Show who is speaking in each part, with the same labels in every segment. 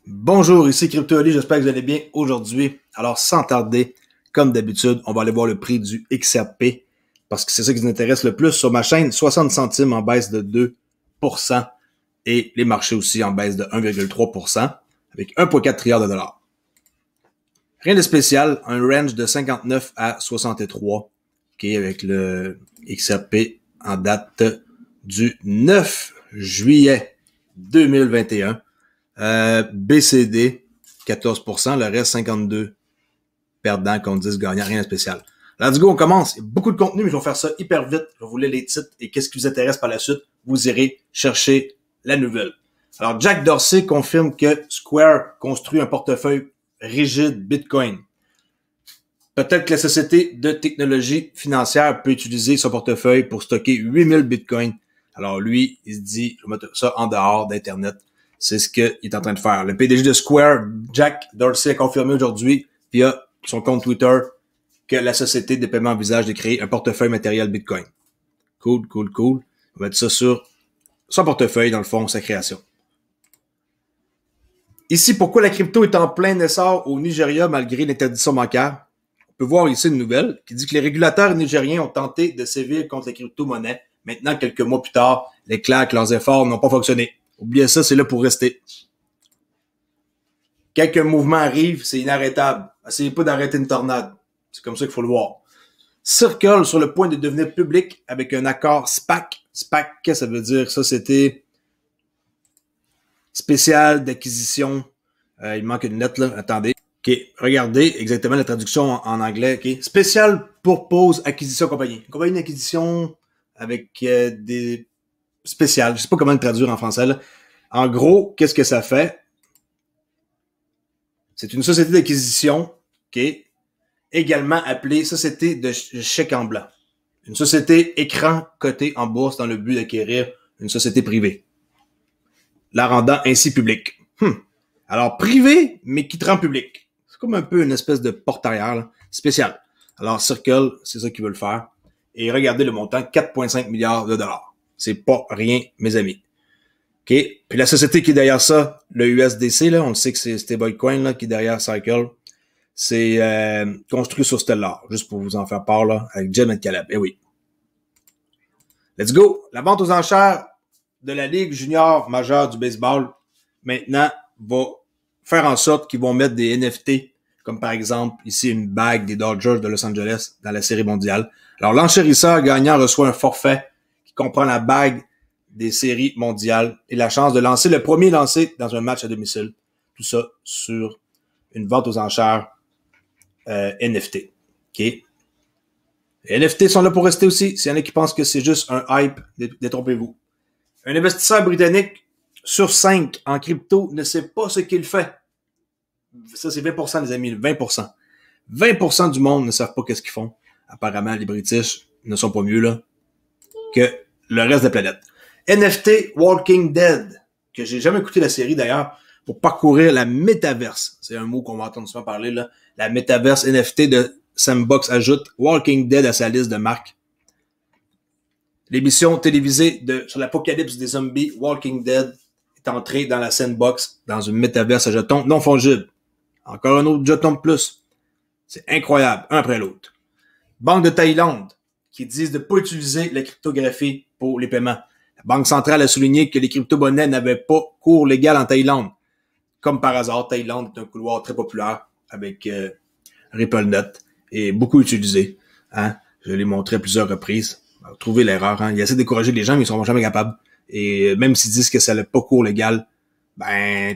Speaker 1: Bonjour, ici Crypto Ali, j'espère que vous allez bien aujourd'hui. Alors sans tarder, comme d'habitude, on va aller voir le prix du XRP parce que c'est ça qui nous intéresse le plus sur ma chaîne. 60 centimes en baisse de 2% et les marchés aussi en baisse de 1,3% avec 1,4 trilliard de dollars. Rien de spécial, un range de 59 à 63 avec le XRP en date du 9 juillet 2021. BCD, 14%, le reste 52 perdants contre 10 gagnants, rien de spécial. Let's go, on commence. Il y a beaucoup de contenu, mais je vais faire ça hyper vite. Je vais vous lire les titres et qu'est-ce qui vous intéresse par la suite. Vous irez chercher la nouvelle. Alors, Jack Dorsey confirme que Square construit un portefeuille rigide Bitcoin. Peut-être que la société de technologie financière peut utiliser son portefeuille pour stocker 8000 Bitcoins. Alors lui, il se dit, je vais mettre ça en dehors d'Internet. C'est ce qu'il est en train de faire. Le PDG de Square, Jack Dorsey, a confirmé aujourd'hui via son compte Twitter que la société de paiement envisage de créer un portefeuille matériel Bitcoin. Cool. On va mettre ça sur son portefeuille, dans le fond, sa création. Ici, pourquoi la crypto est en plein essor au Nigeria malgré l'interdiction bancaire? On peut voir ici une nouvelle qui dit que les régulateurs nigériens ont tenté de sévir contre les crypto-monnaies. Maintenant, quelques mois plus tard, les claques, leurs efforts n'ont pas fonctionné. Oubliez ça, c'est là pour rester. Quelques mouvements arrivent, c'est inarrêtable. Essayez pas d'arrêter une tornade. C'est comme ça qu'il faut le voir. Circle sur le point de devenir public avec un accord SPAC. SPAC, qu'est-ce que ça veut dire? Société spéciale d'acquisition. Il manque une lettre là. Attendez. OK, regardez exactement la traduction en anglais. OK, Special Purpose Acquisition Compagnie. Une compagnie d'acquisition avec des spéciales. Je sais pas comment le traduire en français là. En gros, qu'est-ce que ça fait? C'est une société d'acquisition, également appelée société de chèque en blanc. Une société écran cotée en bourse dans le but d'acquérir une société privée, la rendant ainsi publique. Alors, privé, mais qui te rend public. C'est comme un peu une espèce de porte-arrière spécial. Alors, Circle, c'est ça qu'ils veulent faire. Et regardez le montant, 4,5 milliards de dollars. C'est pas rien, mes amis. Puis la société qui est derrière ça, le USDC, là, on le sait que c'est Stablecoin là, qui est derrière Circle. C'est construit sur Stellar, juste pour vous en faire part, là, avec Jim et Caleb. Eh oui. Let's go! La vente aux enchères de la Ligue junior majeure du baseball, maintenant, va faire en sorte qu'ils vont mettre des NFT, comme par exemple, ici, une bague des Dodgers de Los Angeles dans la série mondiale. Alors, l'enchérisseur gagnant reçoit un forfait qui comprend la bague des séries mondiales et la chance de lancer le premier lancé dans un match à domicile. Tout ça sur une vente aux enchères NFT. Les NFT sont là pour rester aussi. S'il y en a qui pensent que c'est juste un hype, détrompez-vous. Un investisseur britannique sur 5 en crypto ne sait pas ce qu'il fait. Ça, c'est 20%, les amis. 20%. 20% du monde ne savent pas qu'est-ce qu'ils font. Apparemment, les British ne sont pas mieux là que le reste de la planète. NFT Walking Dead, que j'ai jamais écouté la série d'ailleurs, pour parcourir la métaverse. C'est un mot qu'on va entendre souvent parler là. La métaverse NFT de Sandbox ajoute Walking Dead à sa liste de marques. L'émission télévisée sur l'apocalypse des zombies Walking Dead est entrée dans la Sandbox dans une métaverse à jetons non fongibles. Encore un autre jeton de plus. C'est incroyable, un après l'autre. Banque de Thaïlande, qui disent de ne pas utiliser la cryptographie pour les paiements. La Banque centrale a souligné que les crypto-monnaies n'avaient pas cours légal en Thaïlande. Comme par hasard, Thaïlande est un couloir très populaire avec RippleNet et beaucoup utilisé. Je l'ai montré à plusieurs reprises. Trouvez l'erreur. Il essaie de décourager les gens, mais ils ne seront jamais capables. Et même s'ils disent que ça n'a pas cours légal,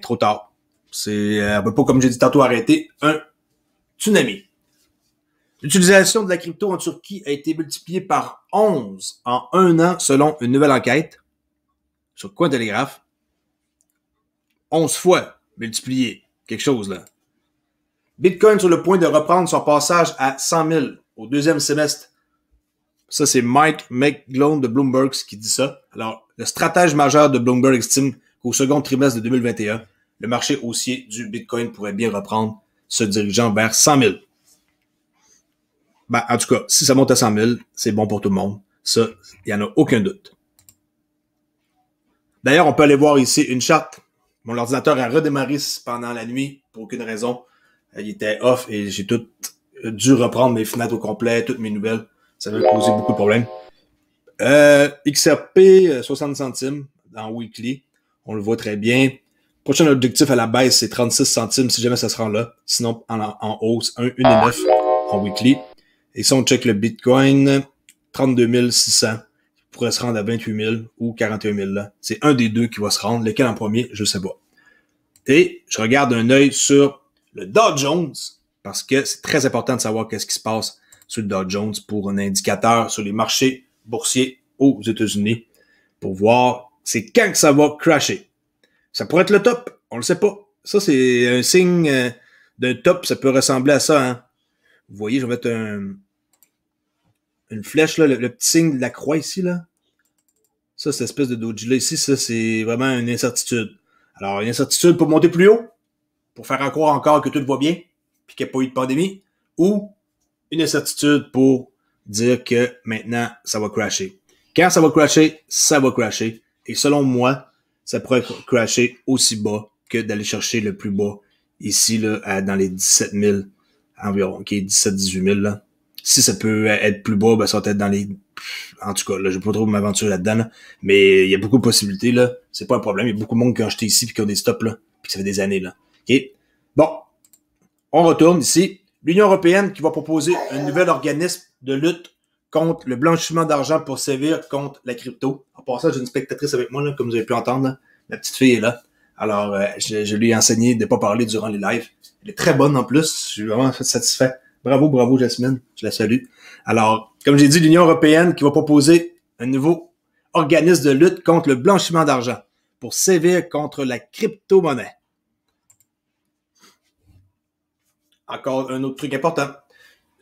Speaker 1: trop tard. C'est on peut pas, comme j'ai dit tantôt, arrêter un tsunami. L'utilisation de la crypto en Turquie a été multipliée par 11 en un an selon une nouvelle enquête sur Cointelegraph. 11 fois multiplié. Quelque chose, là. Bitcoin sur le point de reprendre son passage à 100 000 au deuxième semestre. Ça, c'est Mike McGlone de Bloomberg qui dit ça. Alors, le stratège majeur de Bloomberg estime qu'au second trimestre de 2021, le marché haussier du Bitcoin pourrait bien reprendre, se dirigeant vers 100 000. En tout cas, si ça monte à 100 000, c'est bon pour tout le monde. Ça, il n'y en a aucun doute. D'ailleurs, on peut aller voir ici une charte. Mon ordinateur a redémarré pendant la nuit pour aucune raison. Il était off et j'ai tout dû reprendre mes fenêtres au complet, toutes mes nouvelles. Ça m'a causé beaucoup de problèmes. XRP, 60 centimes en weekly. On le voit très bien. Prochain objectif à la baisse, c'est 36 centimes si jamais ça se rend là. Sinon, en hausse, 1,9 en weekly. Et si on check le Bitcoin, 32 600. Il pourrait se rendre à 28 000 ou 41 000 là. C'est un des deux qui va se rendre. Lequel en premier, je sais pas. Et je regarde un œil sur le Dow Jones parce que c'est très important de savoir qu'est-ce qui se passe sur le Dow Jones pour un indicateur sur les marchés boursiers aux États-Unis pour voir c'est quand que ça va crasher. Ça pourrait être le top, on le sait pas. Ça, c'est un signe d'un top, ça peut ressembler à ça. Hein. Vous voyez, je vais mettre une flèche, là, le petit signe de la croix ici. Là. Ça, cette espèce de doji là ici, ça, c'est vraiment une incertitude. Alors, une incertitude pour monter plus haut, pour faire croire encore que tout va bien, puis qu'il n'y a pas eu de pandémie, ou une incertitude pour dire que maintenant, ça va crasher. Quand ça va crasher, ça va crasher. Et selon moi, ça pourrait crasher aussi bas que d'aller chercher le plus bas ici, là, dans les 17 000 environ, qui est 17-18 000, là. Si ça peut être plus bas, ben, ça va être dans les... En tout cas, là, je vais pas trop m'aventurer là-dedans, là. Mais il y a beaucoup de possibilités, là. C'est pas un problème. Il y a beaucoup de monde qui ont acheté ici puis qui ont des stops, là. Puis ça fait des années, là. OK? Bon. On retourne ici. L'Union européenne qui va proposer un nouvel organisme de lutte contre le blanchiment d'argent pour sévir contre la crypto. En passant, j'ai une spectatrice avec moi, là, comme vous avez pu entendre. Là. La petite fille est là. Alors, je lui ai enseigné de ne pas parler durant les lives. Elle est très bonne en plus. Je suis vraiment satisfait. Bravo, Jasmine. Je la salue. Alors, comme j'ai dit, l'Union européenne qui va proposer un nouveau organisme de lutte contre le blanchiment d'argent pour sévir contre la crypto-monnaie. Encore un autre truc important.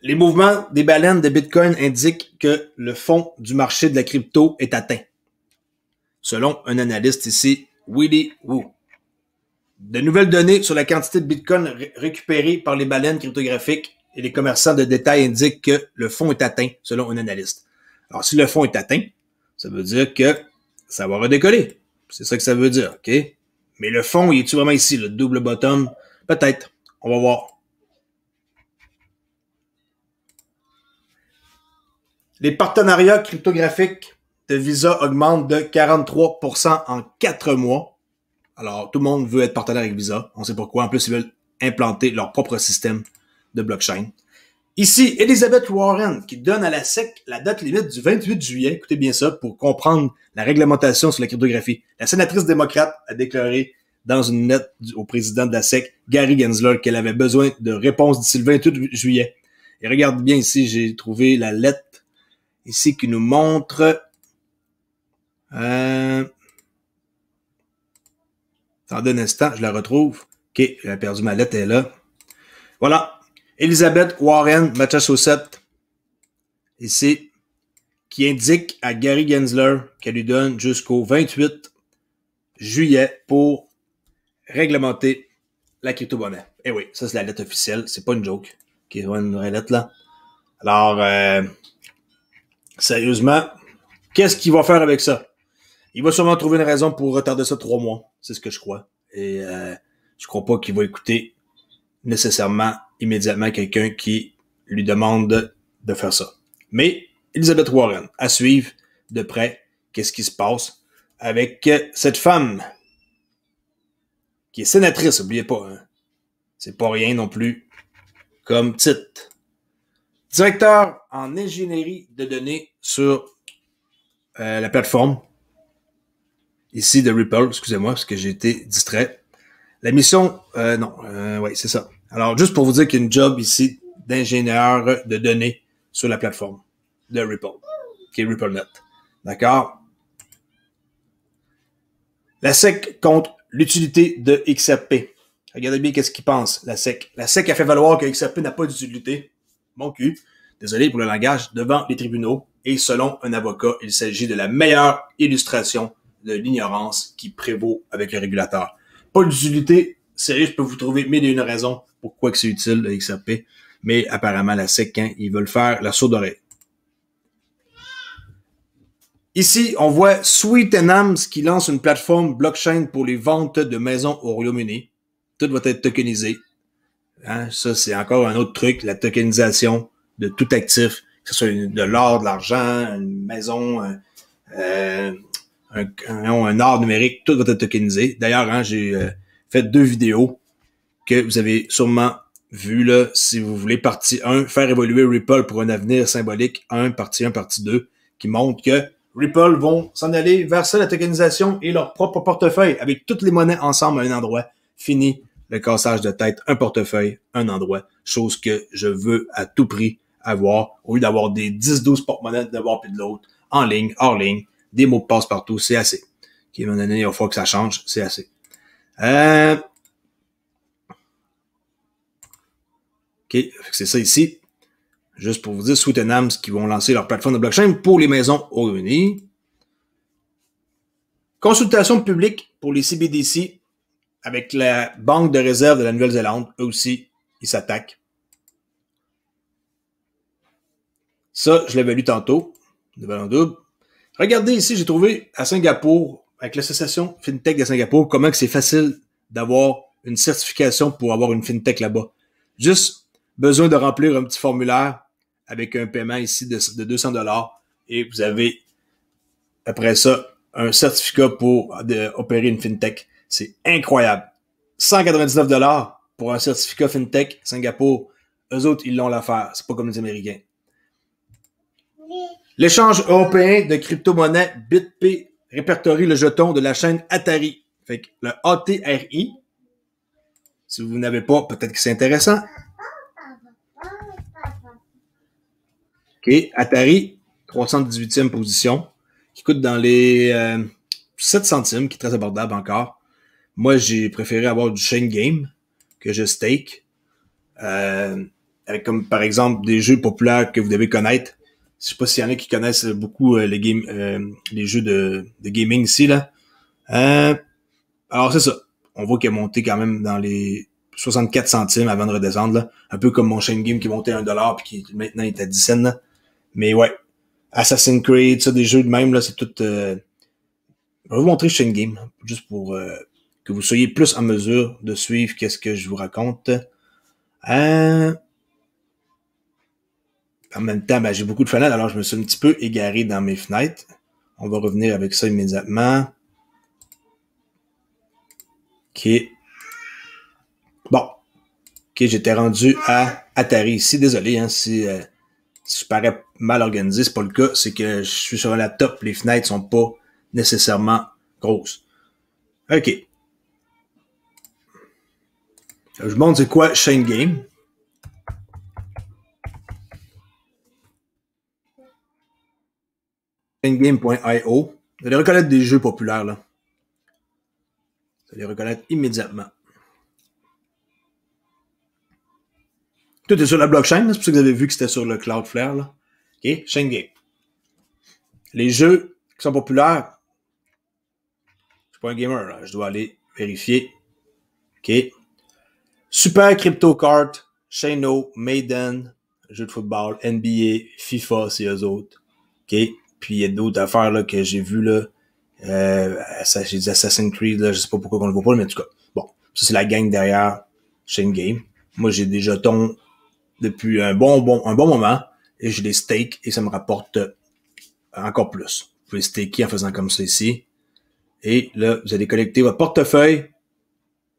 Speaker 1: Les mouvements des baleines de Bitcoin indiquent que le fond du marché de la crypto est atteint. Selon un analyste ici, Willy Wu. De nouvelles données sur la quantité de Bitcoin récupérées par les baleines cryptographiques et les commerçants de détail indiquent que le fond est atteint, selon un analyste. Alors, si le fond est atteint, ça veut dire que ça va redécoller. C'est ça que ça veut dire, OK? Mais le fond, il est-tu vraiment ici, le double bottom? Peut-être. On va voir. Les partenariats cryptographiques de Visa augmentent de 43% en 4 mois. Alors, tout le monde veut être partenaire avec Visa. On sait pourquoi. En plus, ils veulent implanter leur propre système de blockchain. Ici, Elizabeth Warren qui donne à la SEC la date limite du 28 juillet. Écoutez bien ça pour comprendre la réglementation sur la cryptographie. La sénatrice démocrate a déclaré dans une lettre au président de la SEC, Gary Gensler, qu'elle avait besoin de réponses d'ici le 28 juillet. Et regarde bien ici, j'ai trouvé la lettre ici qui nous montre... Attendez un instant, je la retrouve. OK, j'ai perdu ma lettre, elle est là. Voilà. Elizabeth Warren, Massachusetts, ici, qui indique à Gary Gensler qu'elle lui donne jusqu'au 28 juillet pour réglementer la crypto-monnaie. Eh oui, ça c'est la lettre officielle, c'est pas une joke. OK, une vraie lettre là. Alors, sérieusement, qu'est-ce qu'il va faire avec ça? Il va sûrement trouver une raison pour retarder ça 3 mois. C'est ce que je crois. Et je crois pas qu'il va écouter nécessairement immédiatement quelqu'un qui lui demande de faire ça. Mais Elizabeth Warren, à suivre de près qu'est-ce qui se passe avec cette femme qui est sénatrice, n'oubliez pas. Hein. C'est pas rien non plus comme titre. Directeur en ingénierie de données sur la plateforme ici de Ripple, excusez-moi, parce que j'ai été distrait. La mission, oui, c'est ça. Alors, juste pour vous dire qu'il y a une job ici d'ingénieur de données sur la plateforme de Ripple, qui est RippleNet. D'accord? La SEC contre l'utilité de XRP. Regardez bien qu'est-ce qu'ils pensent, la SEC. La SEC a fait valoir que XRP n'a pas d'utilité. Mon cul. Désolé pour le langage, devant les tribunaux. Et selon un avocat, il s'agit de la meilleure illustration de l'ignorance qui prévaut avec le régulateur. Pas d'utilité, sérieux, je peux vous trouver mille et une raisons pourquoi que c'est utile le XRP, mais apparemment la SEC, quand ils veulent faire la sourde oreille. Ici, on voit Sweetenhams qui lance une plateforme blockchain pour les ventes de maisons au Royaume-Uni. Tout va être tokenisé. Hein? Ça, c'est encore un autre truc, la tokenisation de tout actif, que ce soit de l'or, de l'argent, une maison, un art numérique, tout va être tokenisé. D'ailleurs, hein, j'ai fait 2 vidéos que vous avez sûrement vues là, si vous voulez. Partie 1, faire évoluer Ripple pour un avenir symbolique. Partie 1, partie 2, qui montre que Ripple vont s'en aller vers ça, la tokenisation et leur propre portefeuille, avec toutes les monnaies ensemble à un endroit. Fini le cassage de tête, un portefeuille, un endroit. Chose que je veux à tout prix avoir, au lieu d'avoir des 10-12 porte-monnaies de bord puis de l'autre, en ligne, hors ligne, des mots de passe partout, c'est assez. À un moment donné, il faut que ça change, c'est assez. OK, c'est ça ici. Juste pour vous dire, Sweetenhams qui vont lancer leur plateforme de blockchain pour les maisons au Royaume-Uni. Consultation publique pour les CBDC avec la Banque de réserve de la Nouvelle-Zélande. Eux aussi, ils s'attaquent. Ça, je l'avais lu tantôt. Regardez ici, j'ai trouvé à Singapour, avec l'association FinTech de Singapour, comment que c'est facile d'avoir une certification pour avoir une FinTech là-bas. Juste besoin de remplir un petit formulaire avec un paiement ici de $200 et vous avez, après ça, un certificat pour opérer une FinTech. C'est incroyable. $199 pour un certificat FinTech Singapour. Eux autres, ils l'ont l'affaire. C'est pas comme les Américains. L'échange européen de crypto-monnaies BitPay répertorie le jeton de la chaîne Atari. Fait que le ATRI, si vous n'avez pas, peut-être que c'est intéressant. OK, Atari, 318e position, qui coûte dans les 7 centimes, qui est très abordable encore. Moi, j'ai préféré avoir du chain game que je stake. Avec comme par exemple des jeux populaires que vous devez connaître. Je sais pas s'il y en a qui connaissent beaucoup les jeux de gaming ici, là. Alors c'est ça. On voit qu'il a monté quand même dans les 64 centimes avant de redescendre, là. Un peu comme mon chain game qui montait à $1 puis qui maintenant est à 10 cents, là. Mais ouais. Assassin's Creed, ça, des jeux de même, là, c'est tout... Je vais vous montrer chain game, juste pour que vous soyez plus en mesure de suivre qu'est-ce que je vous raconte. En même temps, j'ai beaucoup de fenêtres, alors je me suis un petit peu égaré dans mes fenêtres. On va revenir avec ça immédiatement. OK. Bon. OK, j'étais rendu à Atari ici. Désolé, hein, si je parais mal organisé, c'est pas le cas. C'est que je suis sur un laptop, les fenêtres sont pas nécessairement grosses. OK. Je vous montre c'est quoi Chain Game. Chaingame.io. Vous allez reconnaître des jeux populaires, là. Vous allez reconnaître immédiatement. Tout est sur la blockchain, c'est pour ça que vous avez vu que c'était sur le Cloudflare, là. OK, Chain Game. Les jeux qui sont populaires, je suis pas un gamer, là. Je dois aller vérifier. OK. Super Crypto Kart, Shano, Maiden, jeux de football, NBA, FIFA, c'est eux autres. OK. Puis il y a d'autres affaires là que j'ai vues là. J'ai dit Assassin's Creed, là, je sais pas pourquoi on le voit pas, mais en tout cas. Bon, ça c'est la gang derrière Chain Game. Moi j'ai des jetons depuis un bon moment et je les stake et ça me rapporte encore plus. Vous pouvez staker en faisant comme ça ici. Et là, vous allez collecter votre portefeuille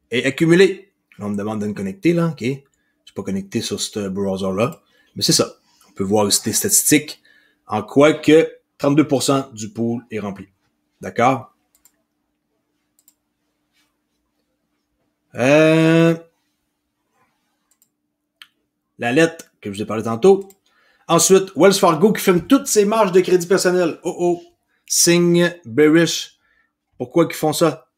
Speaker 1: et accumuler. Là, on me demande de me connecter, là, OK? Je suis pas connecté sur ce browser-là. Mais c'est ça. On peut voir aussi des statistiques en quoi que 32% du pool est rempli. D'accord? La lettre que je vous ai parlé tantôt. Ensuite, Wells Fargo qui ferme toutes ses marges de crédit personnel. Signe bearish. Pourquoi ils font ça?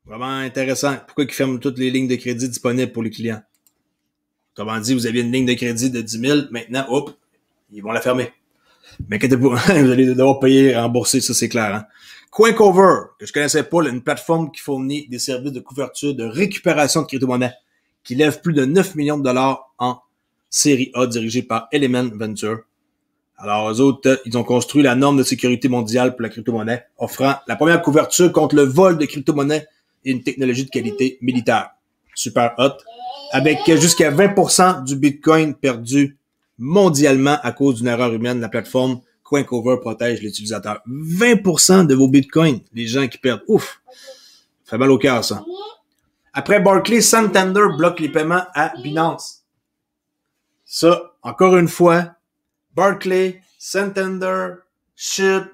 Speaker 1: Vraiment intéressant. Pourquoi ils ferment toutes les lignes de crédit disponibles pour les clients? Comment dit, vous aviez une ligne de crédit de 10 000, maintenant, ils vont la fermer. Mais inquiétez-vous, vous allez devoir payer et rembourser, ça c'est clair. Hein? CoinCover, que je connaissais pas, une plateforme qui fournit des services de couverture, de récupération de crypto-monnaies, qui lève plus de 9 millions de dollars en série A dirigée par Element Venture. Alors, eux autres, ils ont construit la norme de sécurité mondiale pour la crypto-monnaie, offrant la première couverture contre le vol de crypto-monnaie et une technologie de qualité militaire. Super hot. Avec jusqu'à 20% du Bitcoin perdu mondialement à cause d'une erreur humaine, la plateforme CoinCover protège l'utilisateur. 20% de vos Bitcoins, les gens qui perdent. Ouf! Ça fait mal au cœur, ça. Après Barclays, Santander bloque les paiements à Binance. Ça, encore une fois, Barclays, Santander, Chip,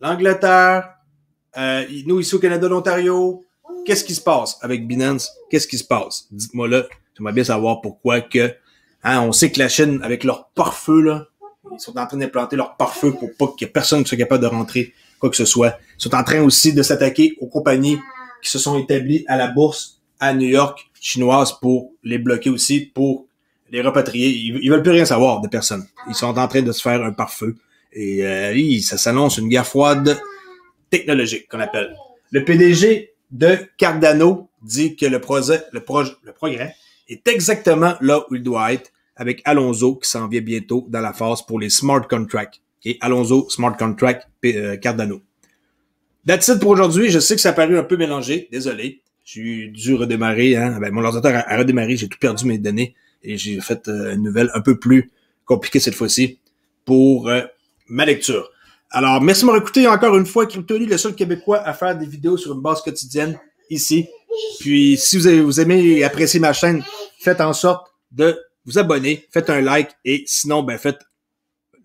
Speaker 1: l'Angleterre, nous ici au Canada, l'Ontario. Qu'est-ce qui se passe avec Binance? Qu'est-ce qui se passe? Dites-moi là. J'aimerais bien savoir pourquoi que, on sait que la Chine, avec leur pare-feu, là, ils sont en train d'implanter leur pare-feu pour pas qu'il y ait personne qui soit capable de rentrer, quoi que ce soit. Ils sont en train aussi de s'attaquer aux compagnies qui se sont établies à la bourse à New York, chinoises, pour les bloquer aussi, pour les repatrier. Ils veulent plus rien savoir de personne. Ils sont en train de se faire un pare-feu. Et ça s'annonce une guerre froide technologique, qu'on appelle. Le PDG de Cardano dit que le progrès est exactement là où il doit être, avec Alonso qui s'en vient bientôt dans la phase pour les smart contracts. Okay? Alonso, smart contract, Cardano. That's it pour aujourd'hui. Je sais que ça a paru un peu mélangé. Désolé. J'ai dû redémarrer. Mon ordinateur a redémarré. J'ai tout perdu mes données. Et j'ai fait une nouvelle un peu plus compliquée cette fois-ci pour ma lecture. Alors, merci de m'avoir écouté encore une fois. Crypto.ly, le seul Québécois à faire des vidéos sur une base quotidienne ici. Puis, si vous aimez et appréciez ma chaîne, faites en sorte de vous abonner, faites un like et sinon, faites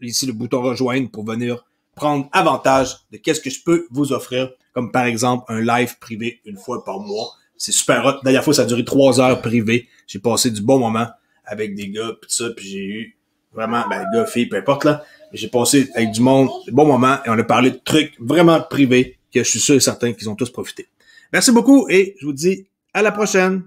Speaker 1: ici le bouton rejoindre pour venir prendre avantage de qu'est-ce que je peux vous offrir, comme par exemple un live privé une fois par mois. C'est super hot. La dernière fois, ça a duré 3 heures privé. J'ai passé du bon moment avec des gars, pis ça, puis j'ai eu vraiment, gars, filles, peu importe, là. Mais j'ai passé avec du monde, des bons moments, et on a parlé de trucs vraiment privés que je suis sûr et certain qu'ils ont tous profité. Merci beaucoup, et je vous dis à la prochaine!